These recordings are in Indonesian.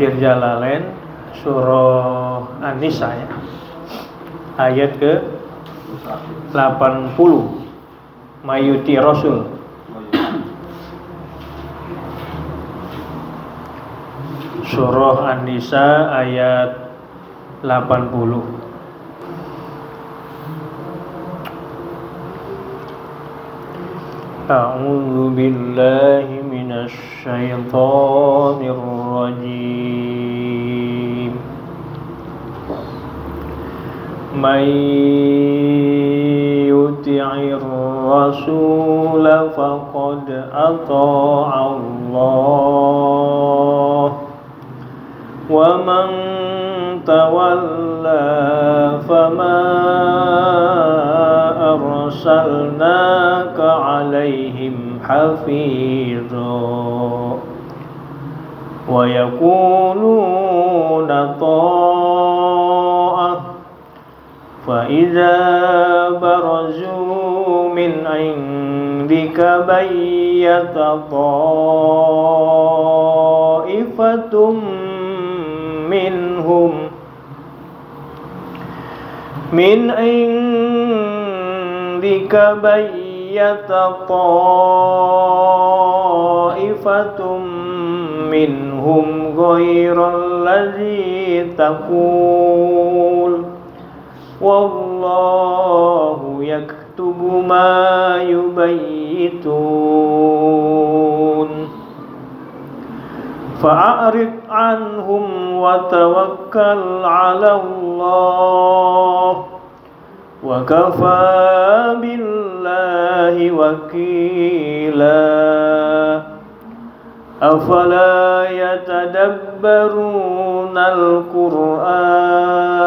tafsir Jalalain surah An-Nisa ya, ayat ke 80, mayuti Rasul. Surah An-Nisa ayat 80. A'udzu billahi minasy syaithanir rajim. May yuti'ir rasul faqad ata'a Allah wa man tawalla fama arsalnaka 'alaihim hafidha wa yaquluna ta'ah fa idza barazu min 'indika bayyata ta'ifatum minhum min indika bayyata ta'ifatum minhum ghairal ladzi taqul wallahu yaktubu ma yubayyitun fa'arid anhum wa tawakkal 'ala Allah wa kafa billahi wakila afala yatadabbaruna al-Qur'an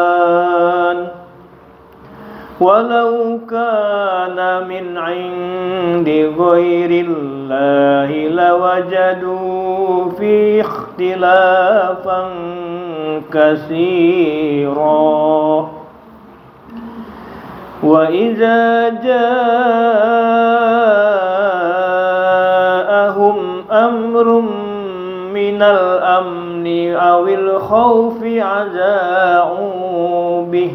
walau kana min 'indi ghairillahi lawajadu fi ikhtilafan katsira wa idza ja'ahum amrun minal amni awil khawfi adza'u bih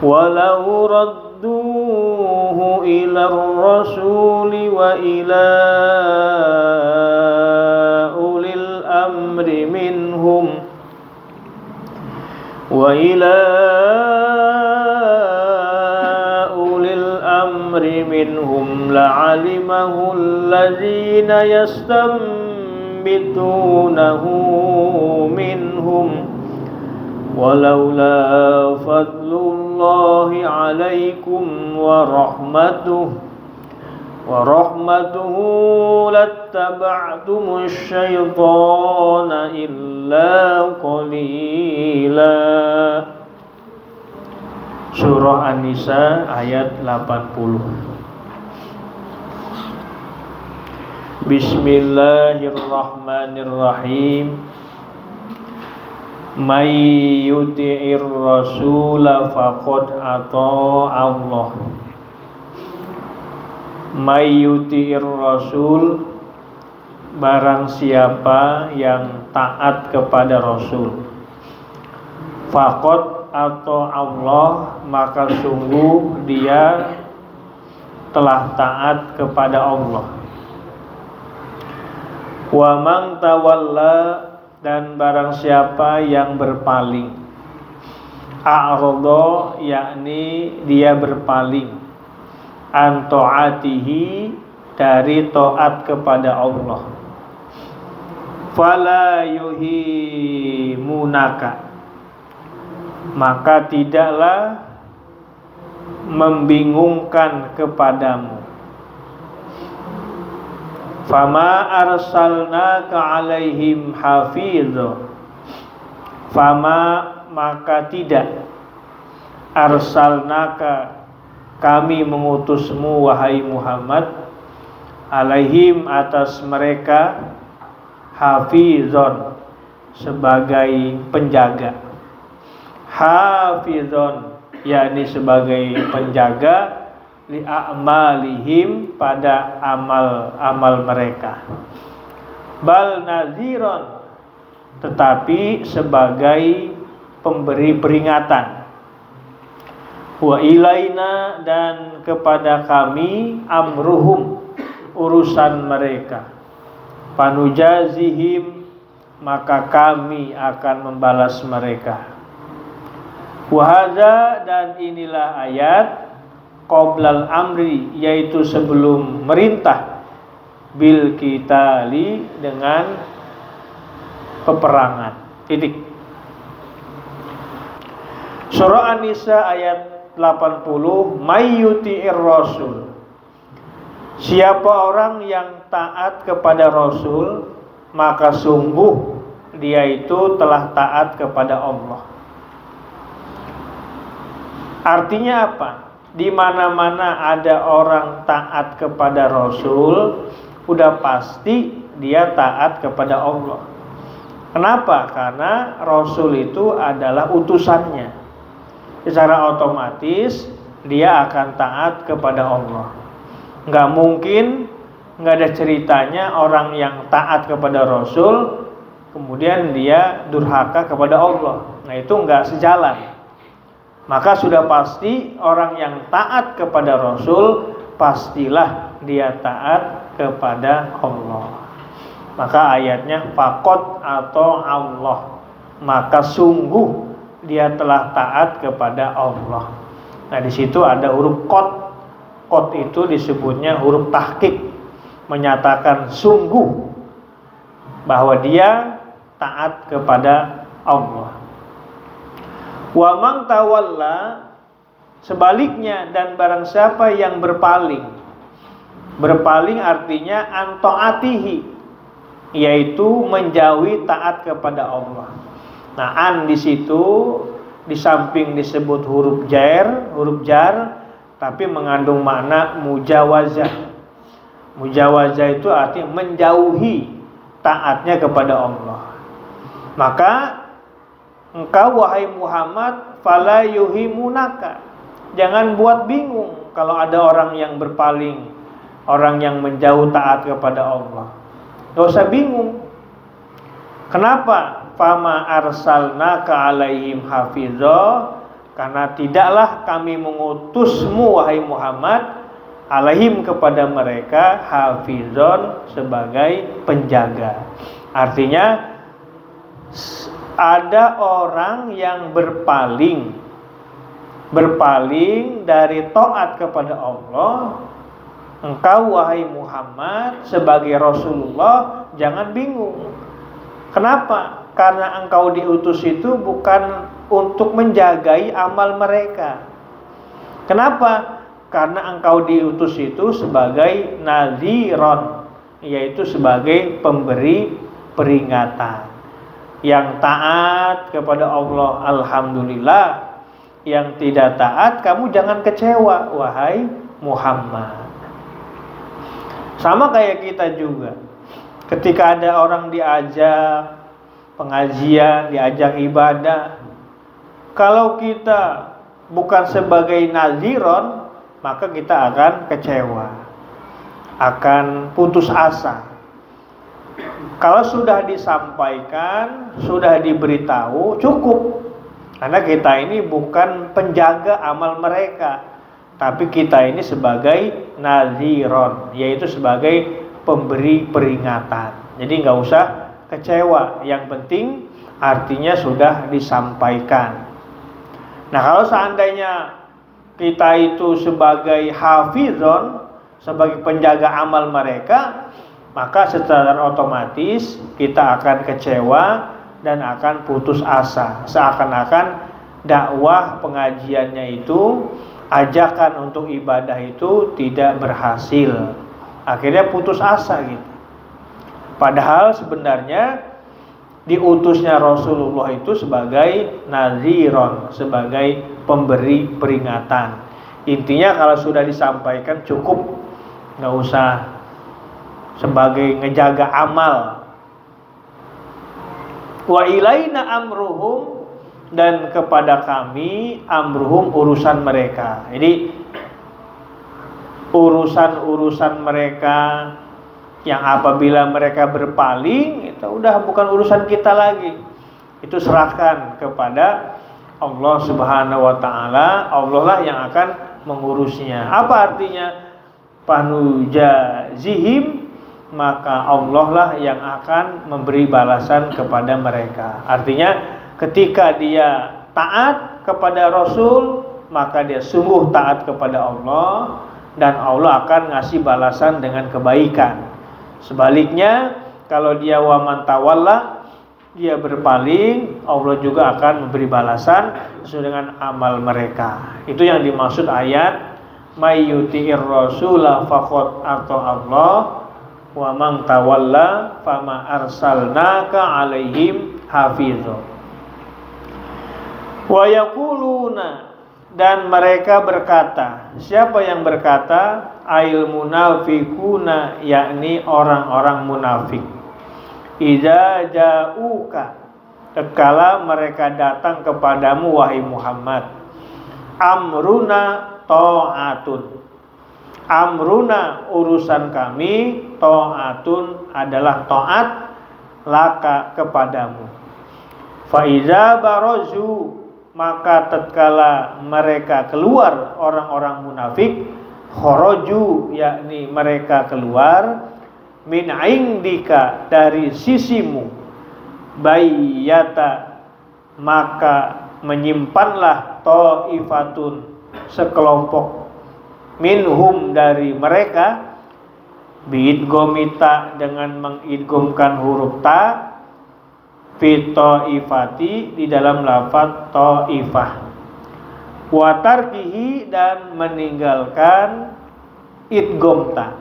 walau radduhu ila rasuli wa ila ulil amri minhum wa ila ulil amri minhum la'alimahu allazina yastanbitunahu minhum walaula fadlullahi alaikum wa rahmatuhu lattaba'tumus syaitana illa qalila. Surah An-Nisa ayat 80. Bismillahirrahmanirrahim. May yuti'ir rasula faqad ata'a Allah. May yuti'ir rasul, barang siapa yang taat kepada Rasul, faqad ata'a Allah, maka sungguh dia telah taat kepada Allah. Wa man tawalla, dan barang siapa yang berpaling, a'radha, yakni dia berpaling, an ta'atihi, dari taat kepada Allah, fala yuhimunaka, maka tidaklah membingungkan kepadamu. Fama arsalnaka 'alaihim hafidha, fama, maka tidak, arsalnaka, kami mengutusmu wahai Muhammad, 'alaihim, atas mereka, hafizon, sebagai penjaga. Hafizon, yakni sebagai penjaga, li'a'malihim, pada amal-amal mereka. Bal naziron, tetapi sebagai pemberi peringatan. Wa ilaina, dan kepada kami, amruhum, urusan mereka. Panujazihim, maka kami akan membalas mereka. Wahada, dan inilah ayat qoblal amri, yaitu sebelum merintah, bil qitali, dengan peperangan. Titik. Surah An-Nisa ayat 80, mayyuti'ir rasul, siapa orang yang taat kepada Rasul, maka sungguh dia itu telah taat kepada Allah. Artinya apa? Di mana-mana ada orang taat kepada Rasul, udah pasti dia taat kepada Allah. Kenapa? Karena Rasul itu adalah utusannya. Secara otomatis dia akan taat kepada Allah. Nggak mungkin, nggak ada ceritanya orang yang taat kepada Rasul kemudian dia durhaka kepada Allah. Nah, itu nggak sejalan. Maka sudah pasti orang yang taat kepada Rasul pastilah dia taat kepada Allah. Maka ayatnya faqat atau Allah, maka sungguh dia telah taat kepada Allah. Nah, di situ ada huruf qad. Qad itu disebutnya huruf tahqiq, menyatakan sungguh bahwa dia taat kepada Allah. Wa man tawalla, sebaliknya, dan barang siapa yang berpaling. Berpaling artinya antaatihi, yaitu menjauhi taat kepada Allah. Nah, an di situ di samping disebut huruf jar, tapi mengandung makna mujawazah. Mujawazah itu artinya menjauhi taatnya kepada Allah. Maka engkau wahai Muhammad, fala yuhimunaka, jangan buat bingung kalau ada orang yang berpaling, orang yang menjauh taat kepada Allah. Gak usah bingung. Kenapa? Fama arsalnaka alaihim hafizah, karena tidaklah kami mengutusmu wahai Muhammad alaihim kepada mereka hafizon, sebagai penjaga. Artinya ada orang yang berpaling dari taat kepada Allah. Engkau wahai Muhammad sebagai Rasulullah jangan bingung. Kenapa? Karena engkau diutus itu bukan untuk menjagai amal mereka. Kenapa? Karena engkau diutus itu sebagai nadhiron, yaitu sebagai pemberi peringatan. Yang taat kepada Allah, alhamdulillah. Yang tidak taat, kamu jangan kecewa, wahai Muhammad. Sama kayak kita juga. Ketika ada orang diajak pengajian, diajak ibadah, kalau kita bukan sebagai nadhiron, maka kita akan kecewa, akan putus asa. Kalau sudah disampaikan, sudah diberitahu, cukup. Karena kita ini bukan penjaga amal mereka, tapi kita ini sebagai nadhiron, yaitu sebagai pemberi peringatan. Jadi nggak usah kecewa, yang penting artinya sudah disampaikan. Nah, kalau seandainya kita itu sebagai hafizon, sebagai penjaga amal mereka, maka secara otomatis kita akan kecewa dan akan putus asa. Seakan-akan dakwah pengajiannya itu, ajakan untuk ibadah itu tidak berhasil. Akhirnya putus asa gitu. Padahal sebenarnya diutusnya Rasulullah itu sebagai nadhiron, sebagai pemberi peringatan. Intinya kalau sudah disampaikan cukup, nggak usah sebagai ngejaga amal. Wa ilaina amruhum, dan kepada kami amruhum, urusan mereka. Jadi urusan-urusan mereka Yang apabila mereka berpaling, itu udah bukan urusan kita lagi. Itu serahkan kepada Allah Subhanahu wa taala. Allah lah yang akan mengurusnya. Apa artinya? Panujazihim, maka Allah lah yang akan memberi balasan kepada mereka. Artinya ketika dia taat kepada Rasul, maka dia sungguh taat kepada Allah, dan Allah akan ngasih balasan dengan kebaikan. Sebaliknya, kalau dia waman tawalla, dia berpaling, Allah juga akan memberi balasan sesuai dengan amal mereka. Itu yang dimaksud ayat may yuti'ir rasula faqad ata Allah wa man tawalla fama arsalnaka alaihim hafizun. Wa yaquluna, dan mereka berkata. Siapa yang berkata? Ail munafiquna, yakni orang-orang munafik. Idza ja'uka, tatkala mereka datang kepadamu wahai Muhammad. Amruna ta'atun. Amruna, urusan kami, ta'atun, adalah taat, laka, kepadamu. Fa iza barazu, maka tatkala mereka keluar, orang-orang munafik, kharaju, yakni mereka keluar, min indika, dari sisimu, bayyata, maka menyimpanlah ta'ifatun, sekelompok, minhum, dari mereka, biidgomita, dengan mengidgomkan huruf ta, fi ta'ifati, di dalam lafaz ta'ifah, wa tarkihi, dan meninggalkan idgomta,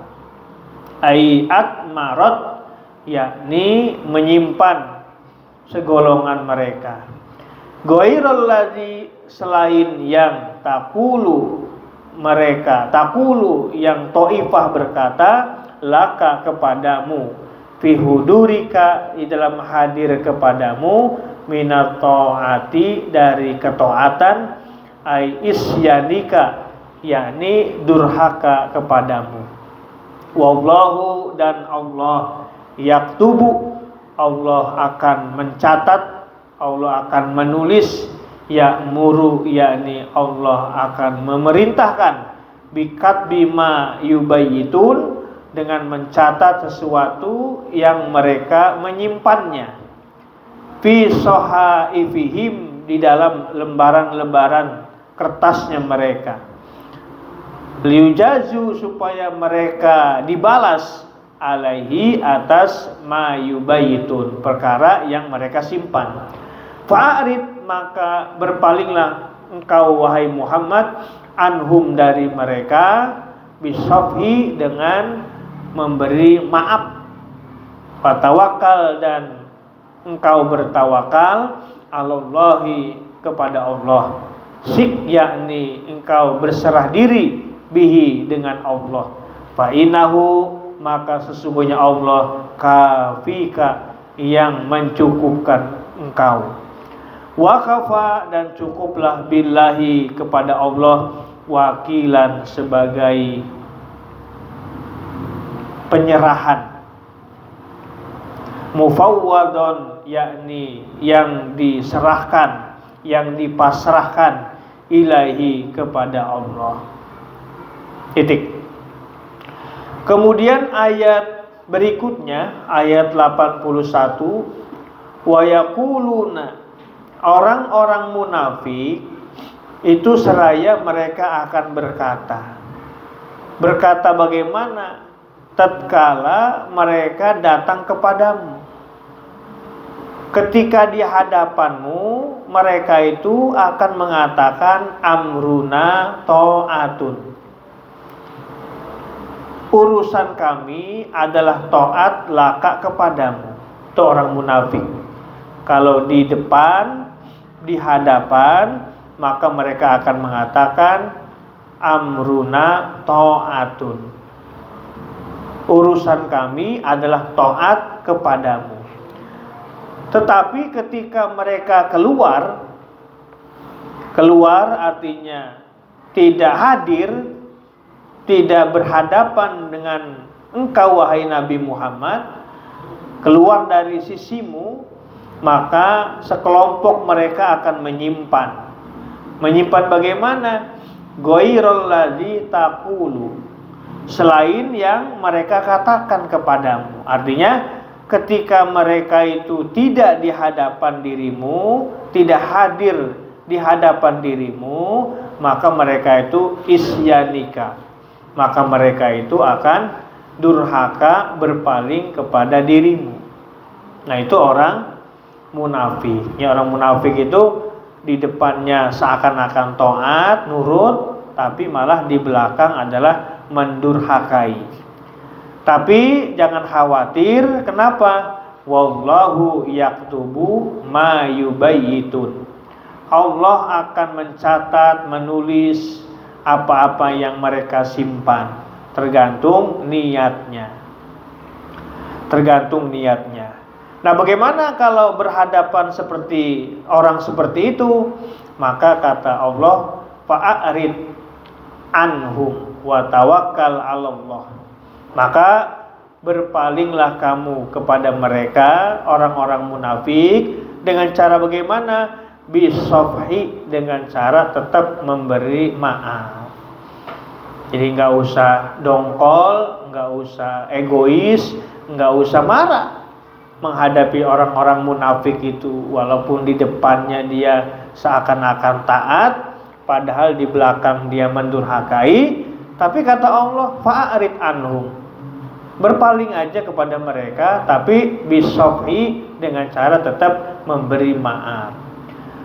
ayat marot, yakni menyimpan segolongan mereka. Ghairul ladzi, selain yang takulu, mereka takulu, yang ta'ifah berkata, laka, kepadamu, fi hudurika, di dalam hadir kepadamu, minat ta'ati, dari ketaatan, ai isyanika, yakni durhaka kepadamu. Wallahu, dan Allah, yaktubu, Allah akan mencatat, Allah akan menulis, ya'muru, yakni Allah akan memerintahkan, bikat bima yubayyitun, dengan mencatat sesuatu yang mereka menyimpannya, fi sohaifihim, di dalam lembaran-lembaran kertasnya mereka, liujazu, supaya mereka dibalas, alaihi, atas ma yubayyitun, perkara yang mereka simpan. Fa'arid, maka berpalinglah engkau wahai Muhammad, anhum, dari mereka, bisafhi, dengan memberi maaf, fatawakal, dan engkau bertawakal, alallahi, kepada Allah, sik, yakni engkau berserah diri, bihi, dengan Allah, fa'inahu, maka sesungguhnya Allah, kafika, yang mencukupkan engkau, wa kafa, dan cukuplah, billahi, kepada Allah, wakilan, sebagai penyerahan, mufawwadon, yakni yang diserahkan, yang dipasrahkan, ilahi, kepada Allah. Titik. Kemudian ayat berikutnya, ayat 81, wa yaquluna, orang-orang munafik itu seraya mereka akan berkata bagaimana? Tatkala mereka datang kepadamu, ketika di hadapanmu, mereka itu akan mengatakan, amruna ta'atun, urusan kami adalah taat, laka, kepadamu. Itu orang munafik. Kalau di depan, di hadapan, maka mereka akan mengatakan, amruna ta'atun, urusan kami adalah taat kepadamu. Tetapi ketika mereka keluar artinya tidak hadir, tidak berhadapan dengan engkau wahai Nabi Muhammad keluar dari sisimu, maka sekelompok mereka akan menyimpan bagaimana? Ghairul ladzi taqulu, selain yang mereka katakan kepadamu. Artinya ketika mereka itu tidak di hadapan dirimu, tidak hadir di hadapan dirimu, maka mereka itu isyanika, maka mereka itu akan durhaka, berpaling kepada dirimu. Nah, itu orang munafik. Ya, orang munafik itu di depannya seakan-akan taat, nurut, tapi malah di belakang adalah mendurhakai. Tapi jangan khawatir, kenapa? Wallahu yaktubu ma yubayyitun. Allah akan mencatat, menulis apa-apa yang mereka simpan. Tergantung niatnya. Nah, bagaimana kalau berhadapan seperti orang seperti itu? Maka kata Allah, fa'arid anhum wa tawakkal 'alallah. Maka berpalinglah kamu kepada mereka, orang-orang munafik, dengan cara bagaimana? Bisofhi, dengan cara tetap memberi maaf. Jadi nggak usah dongkol, nggak usah egois, nggak usah marah menghadapi orang-orang munafik itu. Walaupun di depannya dia seakan-akan taat, padahal di belakang dia mendurhakai. Tapi kata Allah, fa'arid anhum, berpaling aja kepada mereka, tapi bisofhi, dengan cara tetap memberi maaf.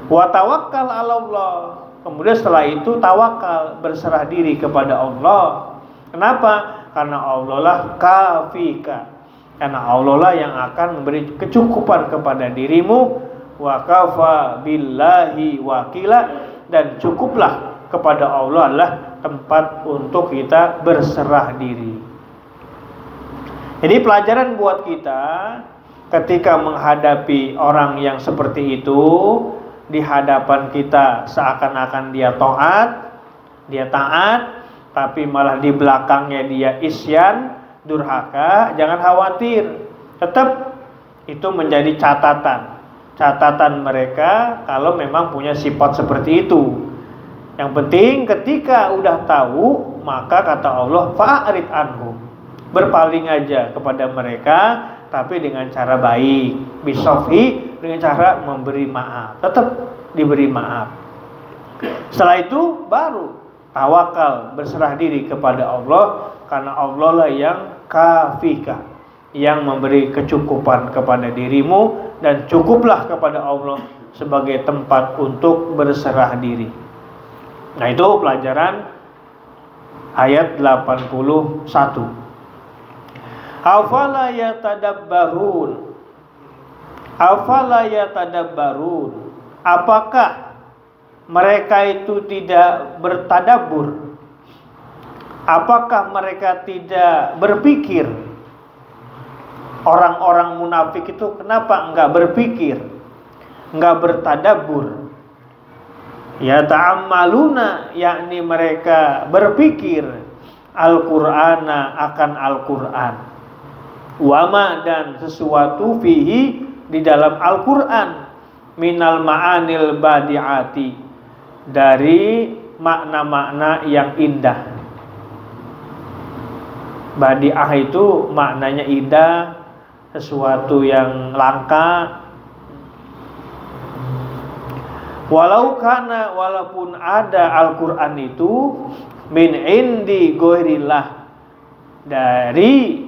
Wa tawakkal 'alallah. Kemudian setelah itu tawakal, berserah diri kepada Allah. Kenapa? Karena Allah lah kafika, karena Allah lah yang akan memberi kecukupan kepada dirimu. Wa kafa billahi wakila, dan cukuplah kepada Allah adalah tempat untuk kita berserah diri. Jadi pelajaran buat kita ketika menghadapi orang yang seperti itu, di hadapan kita seakan-akan dia taat, tapi malah di belakangnya dia isyan, durhaka, jangan khawatir. Tetap itu menjadi catatan mereka kalau memang punya sifat seperti itu. Yang penting ketika udah tahu, maka kata Allah, fa'arid anhum, berpaling aja kepada mereka, tapi dengan cara baik, bisofi, dengan cara memberi maaf, tetap diberi maaf. Setelah itu baru tawakal, berserah diri kepada Allah, karena Allah lah yang kafika, yang memberi kecukupan kepada dirimu, dan cukuplah kepada Allah sebagai tempat untuk berserah diri. Nah, itu pelajaran ayat 81. Afala yatadabbarun, apakah mereka itu tidak bertadabbur? Apakah mereka tidak berpikir? Orang-orang munafik itu kenapa enggak berpikir, enggak bertadabbur? Ya ta'ammaluna, yakni mereka berpikir Al-Qur'ana, akan Al-Qur'an, wama, dan sesuatu fihi, di dalam Al-Qur'an, minal ma'anil badi'ati, dari makna-makna yang indah. Badi'ah itu maknanya indah, sesuatu yang langka. Walaupun ada Al-Qur'an itu min indi ghairillah, dari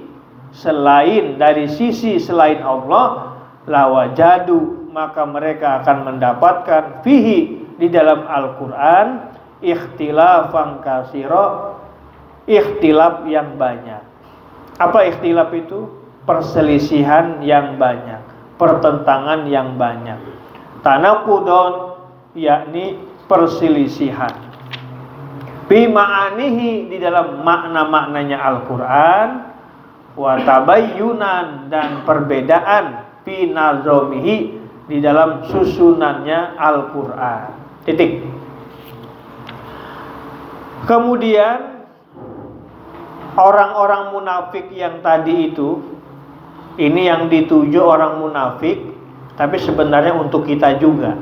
sisi selain Allah, lawajadu, maka mereka akan mendapatkan fihi, di dalam Al-Qur'an, ikhtilafan katsira, ikhtilaf yang banyak. Apa ikhtilaf itu? Perselisihan yang banyak, pertentangan yang banyak. Tanaqudun, yakni perselisihan. Fi ma'anihi, di dalam makna-maknanya Al-Qur'an, wa tabayyunan, dan perbedaan, fi nazamihi, di dalam susunannya Al-Qur'an. Titik. Kemudian Orang-orang munafik yang tadi itu, ini yang dituju orang munafik, tapi sebenarnya untuk kita juga.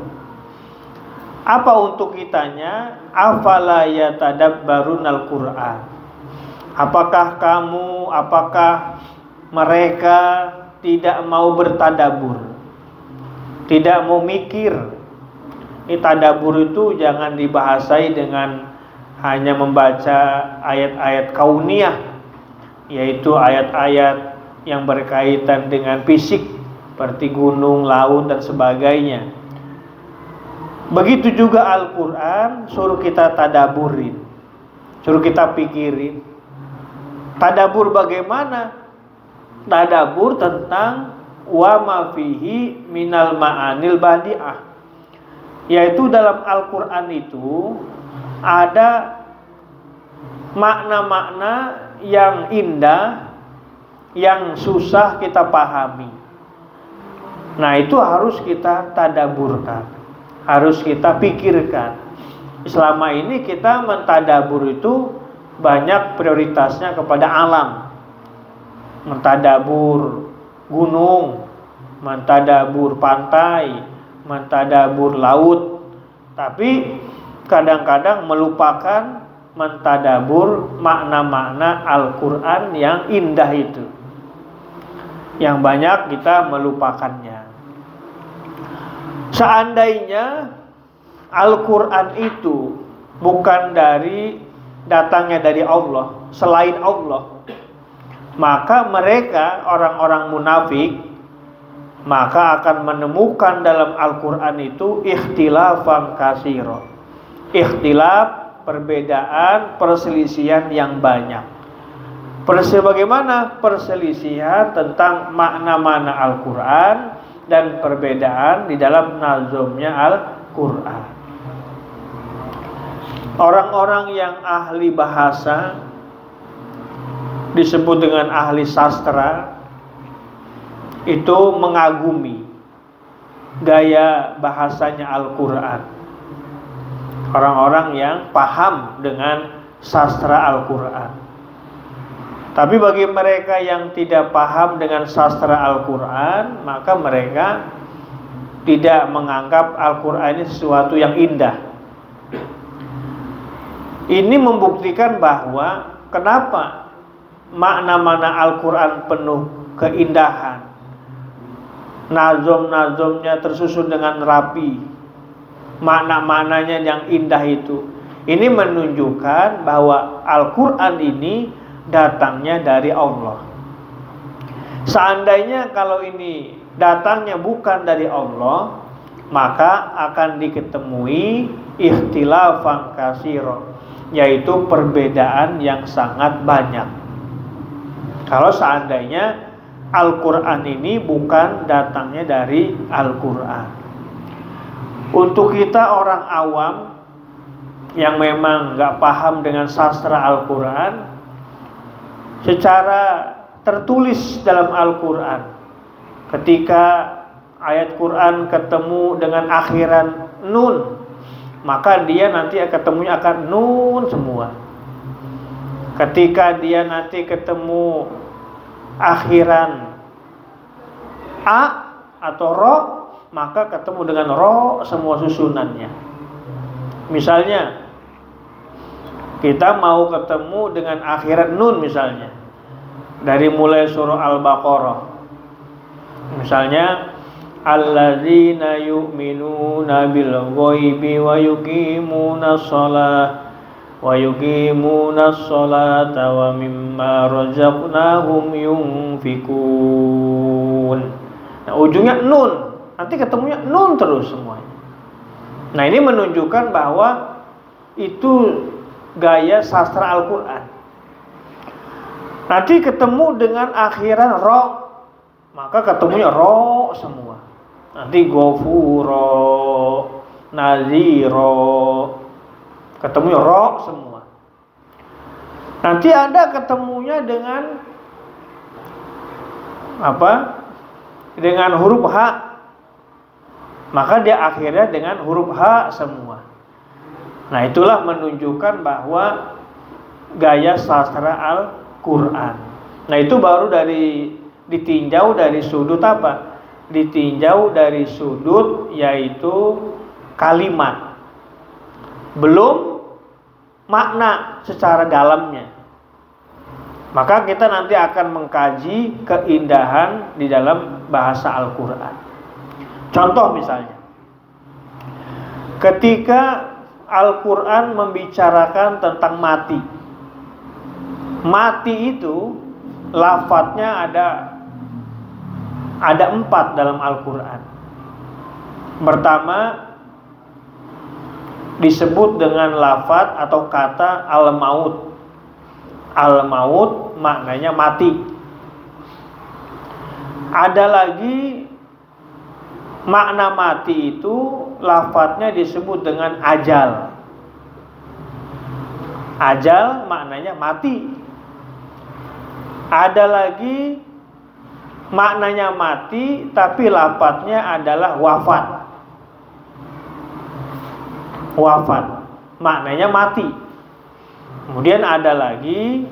Apa untuk kitanya? Afala yatadabbarunal Qur'an. Apakah mereka tidak mau bertadabur, tidak mau mikir? Ini tadabur itu jangan dibahasai dengan hanya membaca ayat-ayat kauniyah, yaitu ayat-ayat yang berkaitan dengan fisik seperti gunung, laut dan sebagainya. Begitu juga Al-Quran suruh kita tadaburin, suruh kita pikirin. Tadabur bagaimana? Tadabur tentang wa ma fihi minal ma'anil badi'ah, yaitu dalam Al-Quran itu ada makna-makna yang indah, yang susah kita pahami. Nah, itu harus kita tadaburkan, harus kita pikirkan. Selama ini kita mentadabur itu banyak prioritasnya kepada alam, mentadabur gunung, mentadabur pantai, mentadabur laut, tapi kadang-kadang melupakan mentadabur makna-makna Al-Quran yang indah itu, yang banyak kita melupakannya. Seandainya Al-Quran itu bukan datangnya dari Allah, selain Allah, maka mereka orang-orang munafik maka akan menemukan dalam Al-Quran itu ikhtilafan katsira, ikhtilaf, perbedaan, perselisihan yang banyak. Bagaimana? Perselisihan tentang makna-makna Al-Quran dan perbedaan di dalam nazomnya Al-Quran. Orang-orang yang ahli bahasa disebut dengan ahli sastra itu mengagumi gaya bahasanya Al-Quran. Orang-orang yang paham dengan sastra Al-Quran. Tapi bagi mereka yang tidak paham dengan sastra Al-Quran, maka mereka tidak menganggap Al-Quran ini sesuatu yang indah. Ini membuktikan bahwa kenapa makna-makna Al-Quran penuh keindahan, nazom-nazomnya tersusun dengan rapi, makna-maknanya yang indah itu. Ini menunjukkan bahwa Al-Quran ini datangnya dari Allah. Seandainya kalau ini datangnya bukan dari Allah, maka akan diketemui ikhtilafan katsira, yaitu perbedaan yang sangat banyak. Kalau seandainya Al-Quran ini bukan datangnya dari Al-Quran. Untuk kita orang awam yang memang gak paham dengan sastra Al-Quran, secara tertulis dalam Al-Quran, ketika ayat Quran ketemu dengan akhiran nun, maka dia nanti ketemunya akan nun semua. Ketika dia nanti ketemu akhiran a atau ro, maka ketemu dengan ro semua susunannya. Misalnya kita mau ketemu dengan akhirat nun, misalnya dari mulai surah Al-Baqarah, misalnya alladzina yu'minuna bil ghaibi wa yuqimuna sholata wa mimma razaqnahum yunfikun. Nah, ujungnya nun, nanti ketemunya nun terus semuanya. Nah, ini menunjukkan bahwa itu gaya sastra Al-Quran. Nanti ketemu dengan akhiran ro, maka ketemunya ro semua. Nanti gofuro, naziro, ketemunya ro semua. Nanti ada ketemunya dengan apa? Dengan huruf H, maka dia akhirnya dengan huruf H semua. Nah, itulah menunjukkan bahwa gaya sastra Quran. Nah itu baru ditinjau dari sudut apa? Ditinjau dari sudut yaitu kalimat, belum makna secara dalamnya. Maka kita nanti akan mengkaji keindahan di dalam bahasa Al-Quran. Contoh misalnya, ketika Al-Quran membicarakan tentang mati, mati itu lafadznya ada 4 dalam Al-Quran. Pertama disebut dengan lafadz atau kata al-maut. Al-maut maknanya mati. Ada lagi makna mati itu lafadznya disebut dengan ajal. Ajal maknanya mati. Ada lagi maknanya mati tapi lafadznya adalah wafat. Wafat maknanya mati. Kemudian ada lagi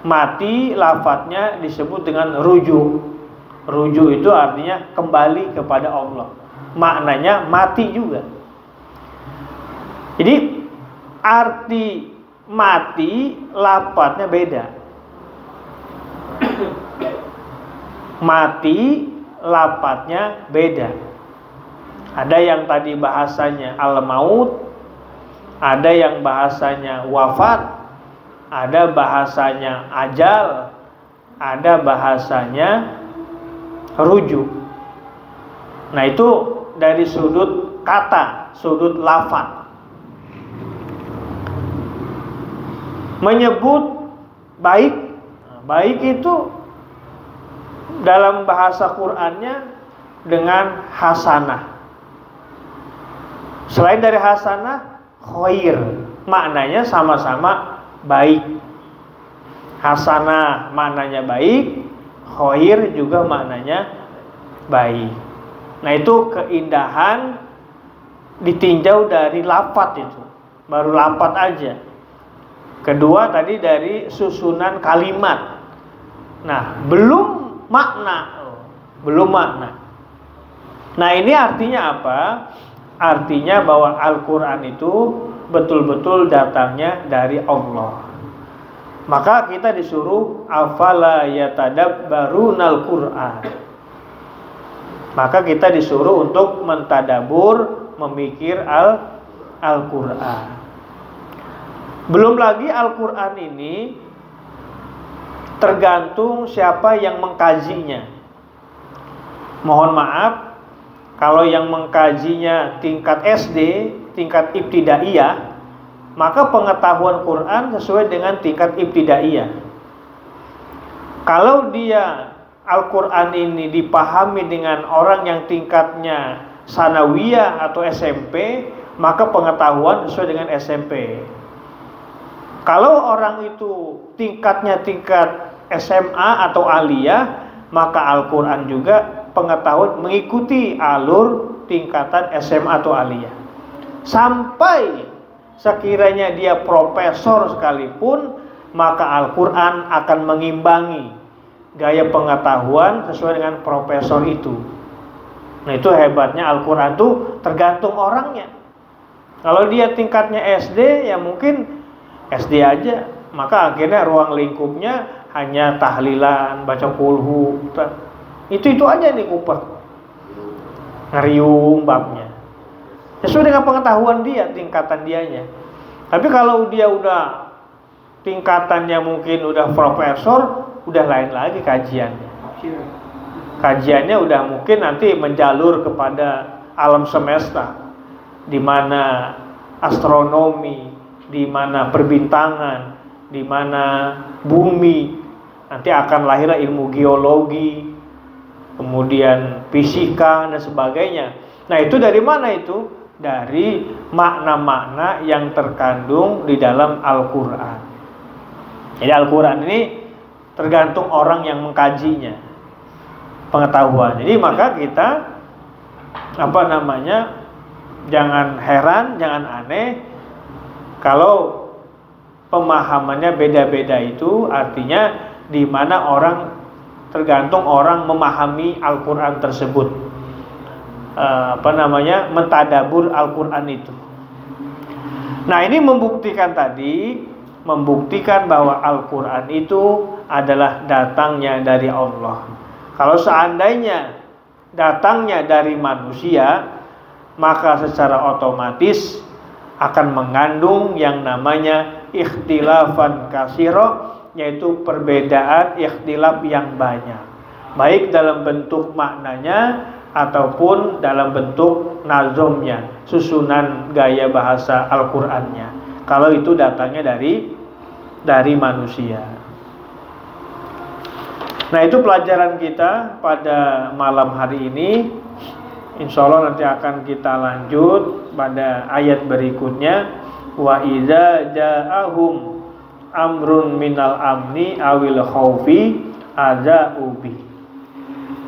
mati lafadznya disebut dengan rujuk. Rujuk itu artinya kembali kepada Allah. Maknanya mati juga. Jadi arti mati lafadznya beda. Mati lafadznya beda. Ada yang tadi bahasanya al-maut, ada yang bahasanya wafat, ada bahasanya ajal, ada bahasanya rujuk. Nah itu dari sudut kata, sudut lafaz. Menyebut baik, baik itu dalam bahasa Qur'annya dengan hasanah. Selain dari hasanah, khair, maknanya sama-sama baik. Hasanah maknanya baik, khair juga maknanya baik. Nah itu keindahan ditinjau dari lafaz itu, baru lafaz aja. Kedua tadi dari susunan kalimat. Nah belum makna, belum makna. Nah ini artinya apa? Artinya bahwa Al-Quran itu betul-betul datangnya dari Allah. Maka kita disuruh afala yatadabbarunal Qur'an. Maka kita disuruh untuk mentadabur, memikir Al-Quran. Belum lagi Al-Quran ini tergantung siapa yang mengkajinya. Mohon maaf, kalau yang mengkajinya tingkat SD, tingkat ibtidaiyah, maka pengetahuan Quran sesuai dengan tingkat ibtidaiyah. Kalau dia Al-Quran ini dipahami dengan orang yang tingkatnya sanawiyah atau SMP, maka pengetahuan sesuai dengan SMP. Kalau orang itu tingkatnya tingkat SMA atau aliyah, maka Al-Quran juga pengetahuan mengikuti alur tingkatan SMA atau aliyah. Sampai sekiranya dia profesor sekalipun, maka Al-Quran akan mengimbangi gaya pengetahuan sesuai dengan profesor itu. Nah itu hebatnya Al-Quran itu tergantung orangnya. Kalau dia tingkatnya SD, ya mungkin SD aja, maka akhirnya ruang lingkupnya hanya tahlilan, baca kulhu. Itu aja nih kupet, ngeriung babnya. Sesuai dengan pengetahuan dia, tingkatan dianya. Tapi kalau dia udah tingkatannya mungkin udah profesor, udah lain lagi kajiannya. Kajiannya udah mungkin nanti menjalur kepada alam semesta, di mana astronomi, di mana perbintangan, di mana bumi, nanti akan lahir ilmu geologi, kemudian fisika dan sebagainya. Nah itu dari mana itu? Dari makna-makna yang terkandung di dalam Al-Quran. Jadi Al-Quran ini tergantung orang yang mengkajinya, pengetahuan. Jadi maka kita jangan heran, jangan aneh kalau pemahamannya beda-beda itu artinya di mana orang tergantung orang memahami Al-Quran tersebut, mentadabur Al-Quran itu. Nah, ini membuktikan bahwa Al-Quran itu adalah datangnya dari Allah. Kalau seandainya datangnya dari manusia, maka secara otomatis akan mengandung yang namanya ikhtilafan katsira, yaitu perbedaan ikhtilaf yang banyak, baik dalam bentuk maknanya ataupun dalam bentuk nazomnya, susunan gaya bahasa Al-Qur'annya, kalau itu datangnya dari manusia. Nah, itu pelajaran kita pada malam hari ini. Insya Allah nanti akan kita lanjut pada ayat berikutnya. Wa idza ja'ahum amrun minal amni awil khaufi adza'u bi.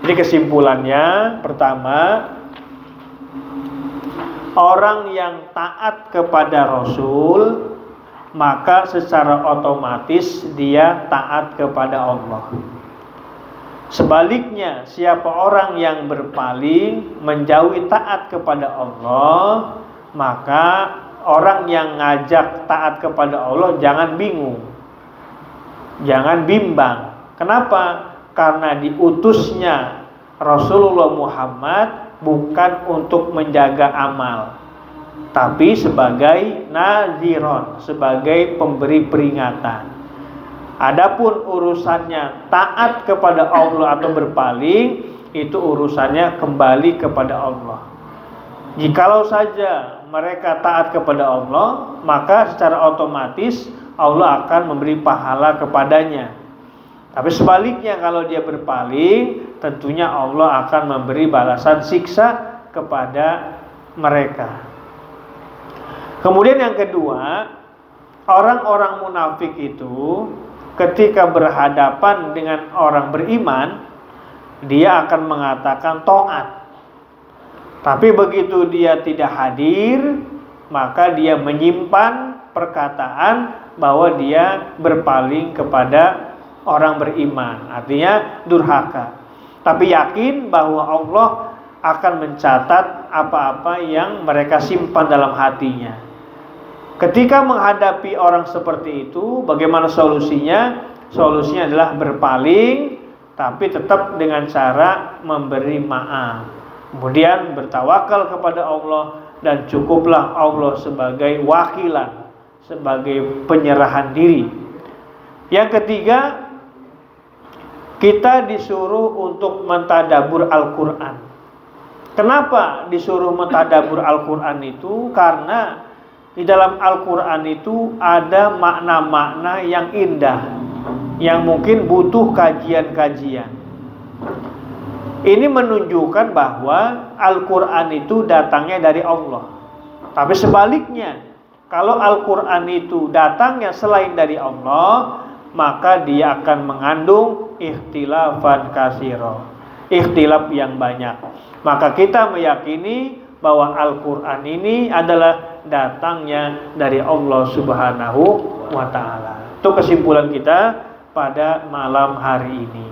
Jadi kesimpulannya, pertama, orang yang taat kepada Rasul maka secara otomatis dia taat kepada Allah. Sebaliknya, siapa orang yang berpaling menjauhi taat kepada Allah, maka orang yang ngajak taat kepada Allah jangan bingung, jangan bimbang. Kenapa? Karena diutusnya Rasulullah Muhammad bukan untuk menjaga amal, tapi sebagai naziron, sebagai pemberi peringatan. Adapun urusannya taat kepada Allah atau berpaling, itu urusannya kembali kepada Allah. Jikalau saja mereka taat kepada Allah, maka secara otomatis Allah akan memberi pahala kepadanya. Tapi sebaliknya, kalau dia berpaling, tentunya Allah akan memberi balasan siksa kepada mereka. Kemudian yang kedua, orang-orang munafik itu ketika berhadapan dengan orang beriman, dia akan mengatakan taat. Tapi begitu dia tidak hadir, maka dia menyimpan perkataan bahwa dia berpaling kepada orang beriman, artinya durhaka. Tapi yakin bahwa Allah akan mencatat apa-apa yang mereka simpan dalam hatinya. Ketika menghadapi orang seperti itu, bagaimana solusinya? Solusinya adalah berpaling, tapi tetap dengan cara memberi maaf. Kemudian bertawakal kepada Allah, dan cukuplah Allah sebagai wakilan, sebagai penyerahan diri. Yang ketiga, kita disuruh untuk mentadabur Al-Quran. Kenapa disuruh mentadabur Al-Quran itu? Karena di dalam Al-Quran itu ada makna-makna yang indah, yang mungkin butuh kajian-kajian. Ini menunjukkan bahwa Al-Quran itu datangnya dari Allah. Tapi sebaliknya, kalau Al-Quran itu datangnya selain dari Allah, maka dia akan mengandung ikhtilafan katsira, ikhtilaf yang banyak. Maka kita meyakini bahwa Al-Quran ini adalah datangnya dari Allah Subhanahu wa Ta'ala. Itu kesimpulan kita pada malam hari ini.